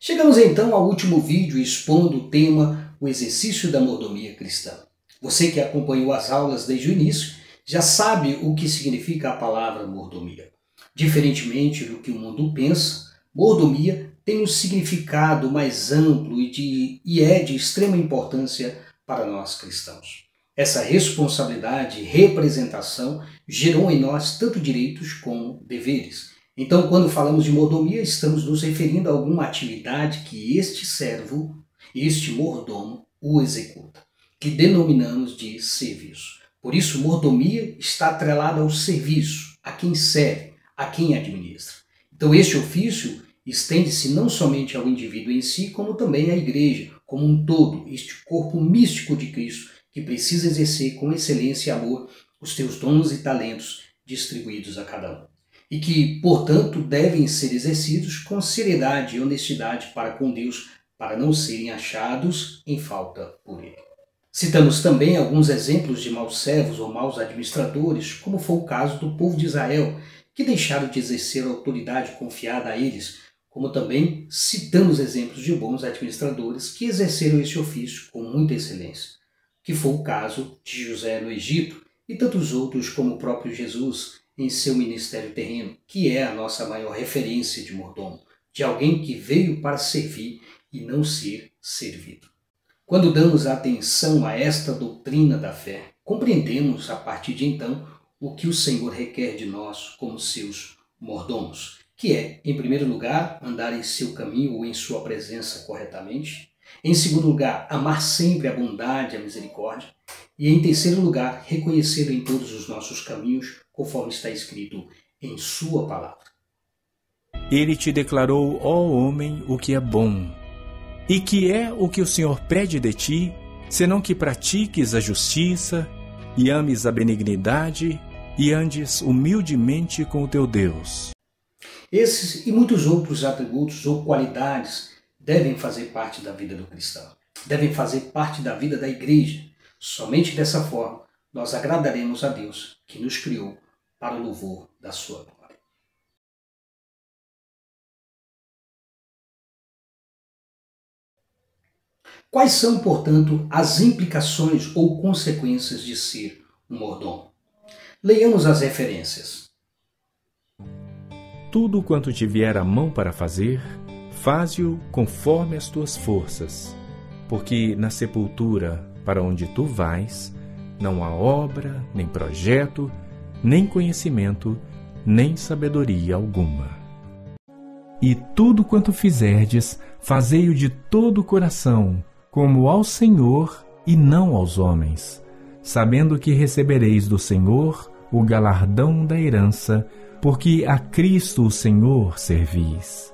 Chegamos então ao último vídeo expondo o tema o exercício da mordomia cristã. Você que acompanhou as aulas desde o início já sabe o que significa a palavra mordomia. Diferentemente do que o mundo pensa, mordomia tem um significado mais amplo e é de extrema importância para nós cristãos. Essa responsabilidade e representação gerou em nós tanto direitos como deveres. Então, quando falamos de mordomia, estamos nos referindo a alguma atividade que este servo, este mordomo, o executa, que denominamos de serviço. Por isso, mordomia está atrelada ao serviço, a quem serve, a quem administra. Então, este ofício estende-se não somente ao indivíduo em si, como também à igreja, como um todo, este corpo místico de Cristo, que precisa exercer com excelência e amor os teus dons e talentos distribuídos a cada um. E que, portanto, devem ser exercidos com seriedade e honestidade para com Deus, para não serem achados em falta por Ele. Citamos também alguns exemplos de maus servos ou maus administradores, como foi o caso do povo de Israel, que deixaram de exercer a autoridade confiada a eles, como também citamos exemplos de bons administradores que exerceram esse ofício com muita excelência, que foi o caso de José no Egito e tantos outros como o próprio Jesus em seu ministério terreno, que é a nossa maior referência de mordomo, de alguém que veio para servir e não ser servido. Quando damos atenção a esta doutrina da fé, compreendemos a partir de então o que o Senhor requer de nós como seus mordomos, que é, em primeiro lugar, andar em seu caminho ou em sua presença corretamente, em segundo lugar, amar sempre a bondade e a misericórdia, e em terceiro lugar, reconhecer em todos os nossos caminhos, conforme está escrito em sua palavra. Ele te declarou, ó homem, o que é bom. E que é o que o Senhor pede de ti, senão que pratiques a justiça, e ames a benignidade, e andes humildemente com o teu Deus. Esses e muitos outros atributos ou qualidades devem fazer parte da vida do cristão, devem fazer parte da vida da igreja. Somente dessa forma nós agradaremos a Deus, que nos criou para o louvor da sua glória. Quais são, portanto, as implicações ou consequências de ser um mordomo? Leiamos as referências. Tudo quanto te vier a mão para fazer, faze-o conforme as tuas forças, porque na sepultura para onde tu vais, não há obra, nem projeto, nem conhecimento, nem sabedoria alguma. E tudo quanto fizerdes, fazei-o de todo o coração, como ao Senhor e não aos homens, sabendo que recebereis do Senhor o galardão da herança, porque a Cristo o Senhor servis.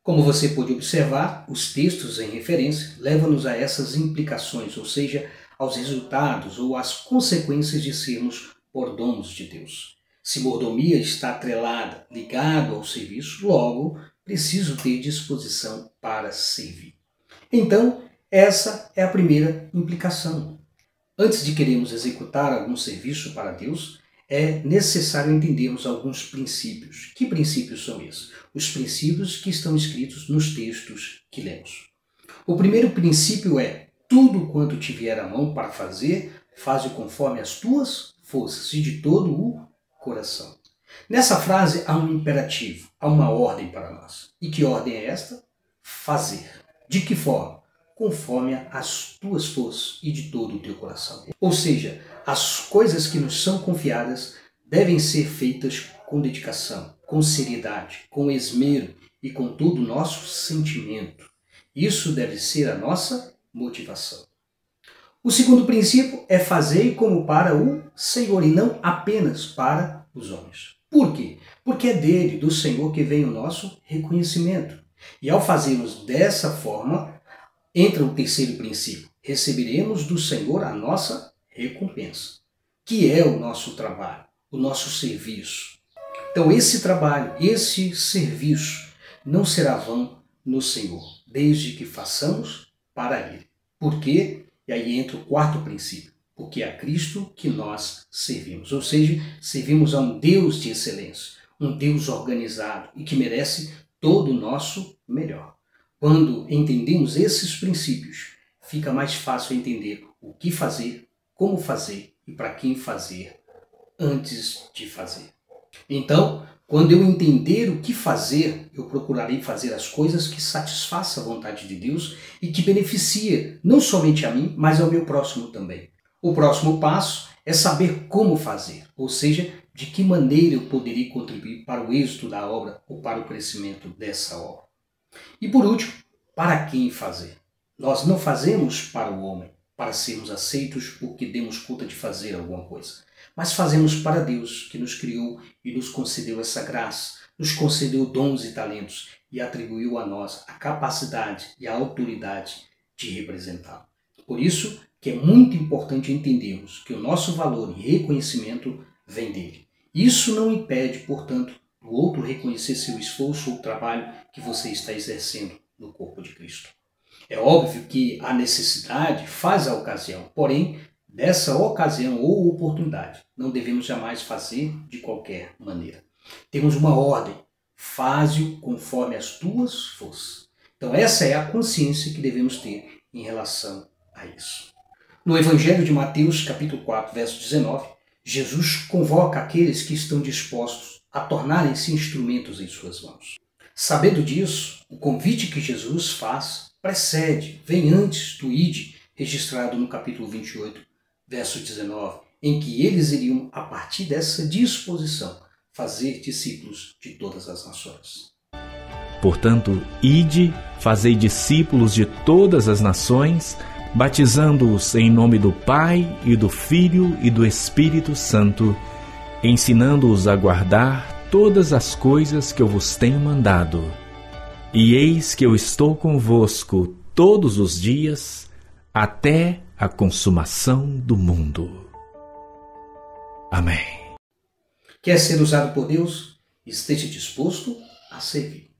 Como você pode observar, os textos em referência levam-nos a essas implicações, ou seja, aos resultados ou às consequências de sermos mordomos de Deus. Se mordomia está atrelada, ligado ao serviço, logo preciso ter disposição para servir. Então, essa é a primeira implicação. Antes de queremos executar algum serviço para Deus, é necessário entendermos alguns princípios. Que princípios são esses? Os princípios que estão escritos nos textos que lemos. O primeiro princípio é: tudo quanto te vier à mão para fazer, faze conforme as tuas forças e de todo o coração. Nessa frase há um imperativo, há uma ordem para nós. E que ordem é esta? Fazer. De que forma? Conforme as tuas forças e de todo o teu coração. Ou seja, as coisas que nos são confiadas devem ser feitas com dedicação, com seriedade, com esmero e com todo o nosso sentimento. Isso deve ser a nossa motivação. O segundo princípio é fazer como para o Senhor e não apenas para os homens. Por quê? Porque é dele, do Senhor, que vem o nosso reconhecimento. E ao fazermos dessa forma, entra o terceiro princípio: receberemos do Senhor a nossa recompensa, que é o nosso trabalho, o nosso serviço. Então esse trabalho, esse serviço não será vão no Senhor, desde que façamos para Ele. Por quê? E aí entra o quarto princípio: porque é a Cristo que nós servimos. Ou seja, servimos a um Deus de excelência, um Deus organizado e que merece todo o nosso melhor. Quando entendemos esses princípios, fica mais fácil entender o que fazer, como fazer e para quem fazer antes de fazer. Então, quando eu entender o que fazer, eu procurarei fazer as coisas que satisfaçam a vontade de Deus e que beneficie não somente a mim, mas ao meu próximo também. O próximo passo é saber como fazer, ou seja, de que maneira eu poderia contribuir para o êxito da obra ou para o crescimento dessa obra. E por último, para quem fazer? Nós não fazemos para o homem, para sermos aceitos porque demos conta de fazer alguma coisa, mas fazemos para Deus, que nos criou e nos concedeu essa graça, nos concedeu dons e talentos e atribuiu a nós a capacidade e a autoridade de representá-lo. Por isso que é muito importante entendermos que o nosso valor e reconhecimento vem dele. Isso não impede, portanto, do outro reconhecer seu esforço ou trabalho que você está exercendo no corpo de Cristo. É óbvio que a necessidade faz a ocasião, porém, dessa ocasião ou oportunidade, não devemos jamais fazer de qualquer maneira. Temos uma ordem, faze-o conforme as tuas forças. Então essa é a consciência que devemos ter em relação a isso. No Evangelho de Mateus, capítulo 4, verso 19, Jesus convoca aqueles que estão dispostos a tornarem-se instrumentos em suas mãos. Sabendo disso, o convite que Jesus faz precede, vem antes do ide, registrado no capítulo 28, verso 19, em que eles iriam, a partir dessa disposição, fazer discípulos de todas as nações. Portanto, ide, fazei discípulos de todas as nações, batizando-os em nome do Pai e do Filho e do Espírito Santo, ensinando-os a guardar todas as coisas que eu vos tenho mandado. E eis que eu estou convosco todos os dias, até a consumação do mundo. Amém. Quer ser usado por Deus? Esteja disposto a servir.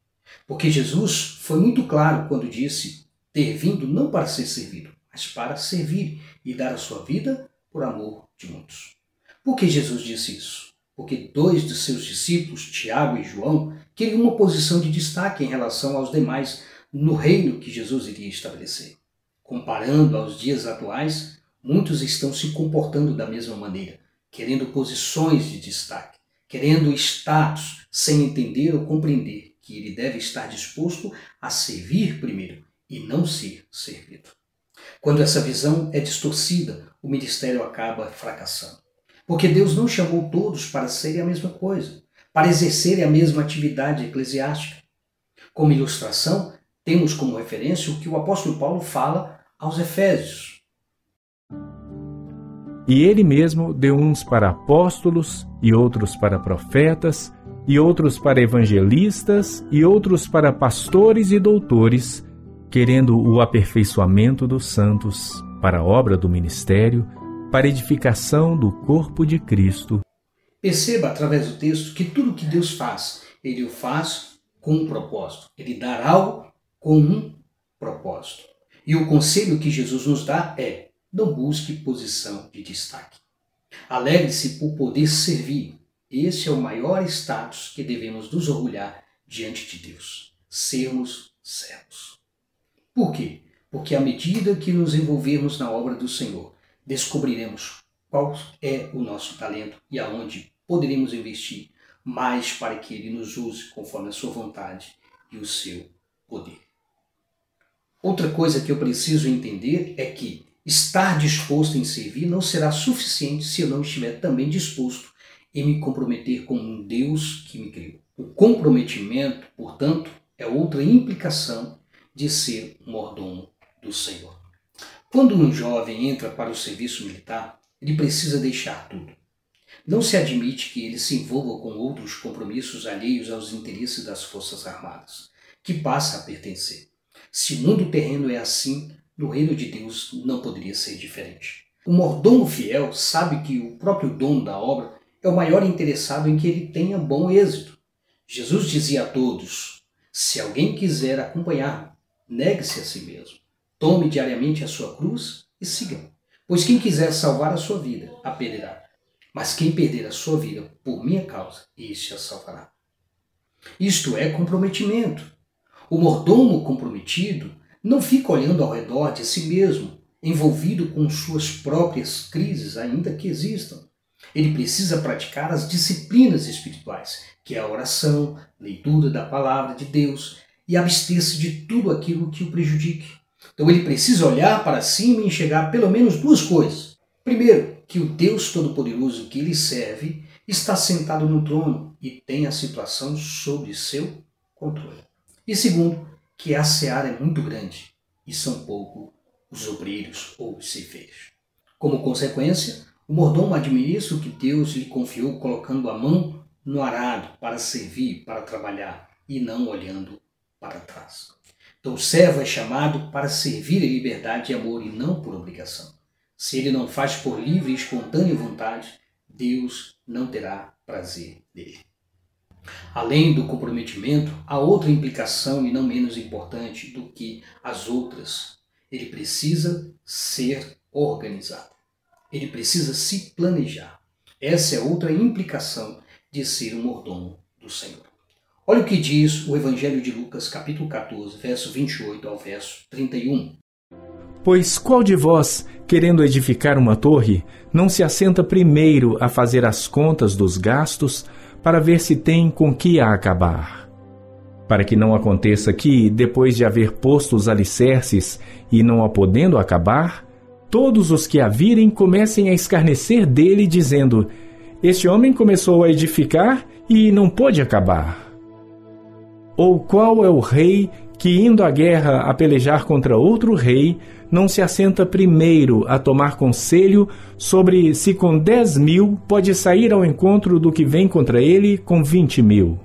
Porque Jesus foi muito claro quando disse ter vindo não para ser servido, mas para servir e dar a sua vida por amor de muitos. Por que Jesus disse isso? Porque dois de seus discípulos, Tiago e João, queriam uma posição de destaque em relação aos demais no reino que Jesus iria estabelecer. Comparando aos dias atuais, muitos estão se comportando da mesma maneira, querendo posições de destaque, querendo status, sem entender ou compreender que ele deve estar disposto a servir primeiro e não ser servido. Quando essa visão é distorcida, o ministério acaba fracassando. Porque Deus não chamou todos para serem a mesma coisa, para exercerem a mesma atividade eclesiástica. Como ilustração, temos como referência o que o apóstolo Paulo fala aos Efésios. E ele mesmo deu uns para apóstolos, e outros para profetas, e outros para evangelistas, e outros para pastores e doutores, querendo o aperfeiçoamento dos santos, para a obra do ministério, para a edificação do corpo de Cristo. Perceba através do texto que tudo que Deus faz, Ele o faz com um propósito. Ele dá algo com um propósito. E o conselho que Jesus nos dá é: não busque posição de destaque. Alegre-se por poder servir. Esse é o maior status que devemos nos orgulhar diante de Deus. Sermos servos. Por quê? Porque à medida que nos envolvermos na obra do Senhor, descobriremos qual é o nosso talento e aonde poderemos investir mais para que Ele nos use conforme a sua vontade e o seu poder. Outra coisa que eu preciso entender é que estar disposto em servir não será suficiente se eu não estiver também disposto em me comprometer com um Deus que me criou. O comprometimento, portanto, é outra implicação de ser um mordomo do Senhor. Quando um jovem entra para o serviço militar, ele precisa deixar tudo. Não se admite que ele se envolva com outros compromissos alheios aos interesses das Forças Armadas, que passa a pertencer. Se o mundo terreno é assim, no reino de Deus não poderia ser diferente. O mordomo fiel sabe que o próprio dono da obra é o maior interessado em que ele tenha bom êxito. Jesus dizia a todos: se alguém quiser acompanhar-me, negue-se a si mesmo. Tome diariamente a sua cruz e siga-me. Pois quem quiser salvar a sua vida, a perderá. Mas quem perder a sua vida por minha causa, este a salvará. Isto é comprometimento. O mordomo comprometido não fica olhando ao redor de si mesmo, envolvido com suas próprias crises, ainda que existam. Ele precisa praticar as disciplinas espirituais, que é a oração, leitura da palavra de Deus e abster-se de tudo aquilo que o prejudique. Então ele precisa olhar para cima e enxergar pelo menos duas coisas. Primeiro, que o Deus Todo-Poderoso que ele serve está sentado no trono e tem a situação sob seu controle. E segundo, que a seara é muito grande e são poucos os obreiros ou os ceifeiros. Como consequência, o mordomo administra o que Deus lhe confiou colocando a mão no arado para servir, para trabalhar e não olhando para trás. Então o servo é chamado para servir em liberdade e amor e não por obrigação. Se ele não faz por livre e espontânea vontade, Deus não terá prazer nele. Além do comprometimento, há outra implicação e não menos importante do que as outras. Ele precisa ser organizado. Ele precisa se planejar. Essa é outra implicação de ser um mordomo do Senhor. Olha o que diz o Evangelho de Lucas, capítulo 14, verso 28 ao verso 31. Pois qual de vós, querendo edificar uma torre, não se assenta primeiro a fazer as contas dos gastos, para ver se tem com que a acabar? Para que não aconteça que, depois de haver posto os alicerces e não a podendo acabar, todos os que a virem comecem a escarnecer dele, dizendo: este homem começou a edificar e não pôde acabar. Ou qual é o rei que, indo à guerra a pelejar contra outro rei, não se assenta primeiro a tomar conselho sobre se com 10.000 pode sair ao encontro do que vem contra ele com 20.000?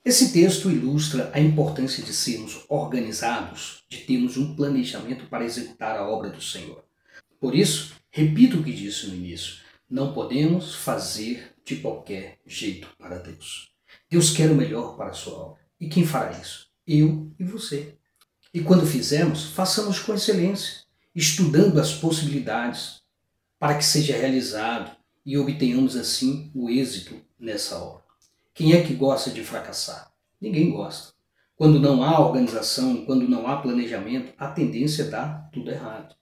Esse texto ilustra a importância de sermos organizados, de termos um planejamento para executar a obra do Senhor. Por isso, repito o que disse no início, não podemos fazer de qualquer jeito para Deus. Deus quer o melhor para a sua obra. E quem fará isso? Eu e você. E quando fizermos, façamos com excelência, estudando as possibilidades para que seja realizado e obtenhamos assim o êxito nessa obra. Quem é que gosta de fracassar? Ninguém gosta. Quando não há organização, quando não há planejamento, a tendência é dar tudo errado.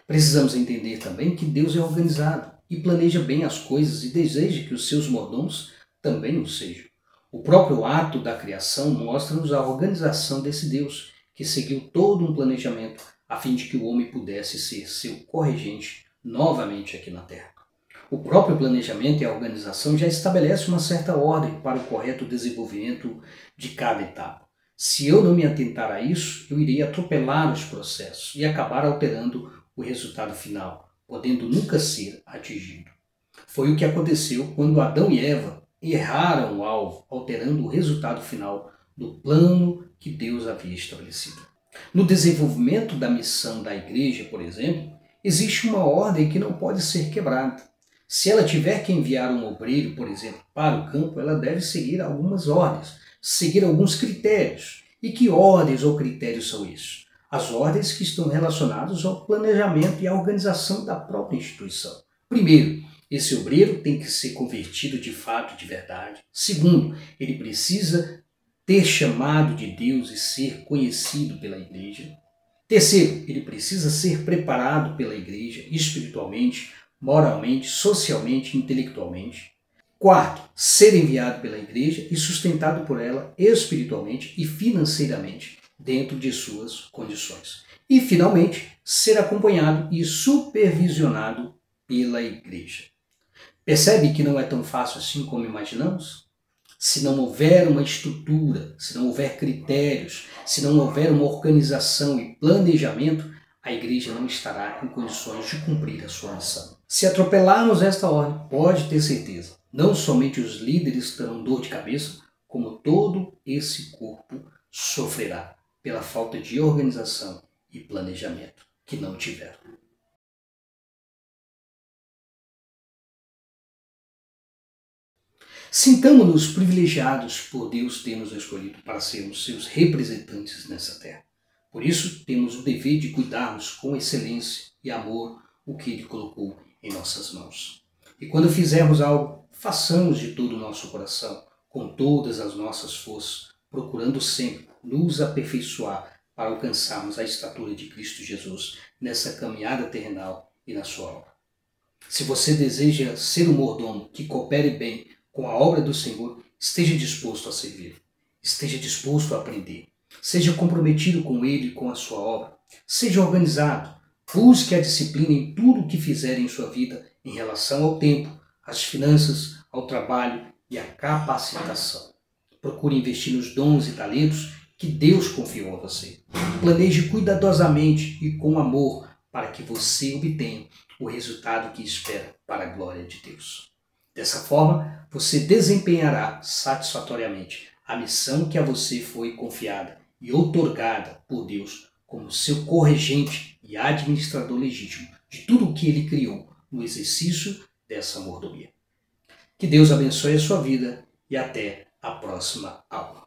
Precisamos entender também que Deus é organizado e planeja bem as coisas e deseja que os seus mordomos também o sejam. O próprio ato da criação mostra-nos a organização desse Deus, que seguiu todo um planejamento a fim de que o homem pudesse ser seu corregente novamente aqui na Terra. O próprio planejamento e a organização já estabelece uma certa ordem para o correto desenvolvimento de cada etapa. Se eu não me atentar a isso, eu irei atropelar os processos e acabar alterando o resultado final, podendo nunca ser atingido. Foi o que aconteceu quando Adão e Eva erraram o alvo, alterando o resultado final do plano que Deus havia estabelecido. No desenvolvimento da missão da igreja, por exemplo, existe uma ordem que não pode ser quebrada. Se ela tiver que enviar um obreiro, por exemplo, para o campo, ela deve seguir algumas ordens, seguir alguns critérios. E que ordens ou critérios são esses? As ordens que estão relacionadas ao planejamento e à organização da própria instituição. Primeiro, esse obreiro tem que ser convertido de fato, de verdade. Segundo, ele precisa ter chamado de Deus e ser conhecido pela igreja. Terceiro, ele precisa ser preparado pela igreja espiritualmente, moralmente, socialmente, intelectualmente. Quarto, ser enviado pela igreja e sustentado por ela espiritualmente e financeiramente, dentro de suas condições. E, finalmente, ser acompanhado e supervisionado pela igreja. Percebe que não é tão fácil assim como imaginamos? Se não houver uma estrutura, se não houver critérios, se não houver uma organização e planejamento, a igreja não estará em condições de cumprir a sua missão. Se atropelarmos esta ordem, pode ter certeza, não somente os líderes terão dor de cabeça, como todo esse corpo sofrerá pela falta de organização e planejamento que não tiveram. Sintamo-nos privilegiados por Deus ter nos escolhido para sermos seus representantes nessa terra. Por isso, temos o dever de cuidarmos com excelência e amor o que Ele colocou em nossas mãos. E quando fizermos algo, façamos de todo o nosso coração, com todas as nossas forças, procurando sempre nos aperfeiçoar para alcançarmos a estatura de Cristo Jesus nessa caminhada terrenal e na sua obra. Se você deseja ser um mordomo que coopere bem com a obra do Senhor, esteja disposto a servir, esteja disposto a aprender, seja comprometido com Ele e com a sua obra, seja organizado, busque a disciplina em tudo o que fizer em sua vida em relação ao tempo, às finanças, ao trabalho e à capacitação. Procure investir nos dons e talentos que Deus confiou a você. Planeje cuidadosamente e com amor para que você obtenha o resultado que espera para a glória de Deus. Dessa forma, você desempenhará satisfatoriamente a missão que a você foi confiada e outorgada por Deus como seu corregente e administrador legítimo de tudo o que Ele criou no exercício dessa mordomia. Que Deus abençoe a sua vida e até a próxima aula.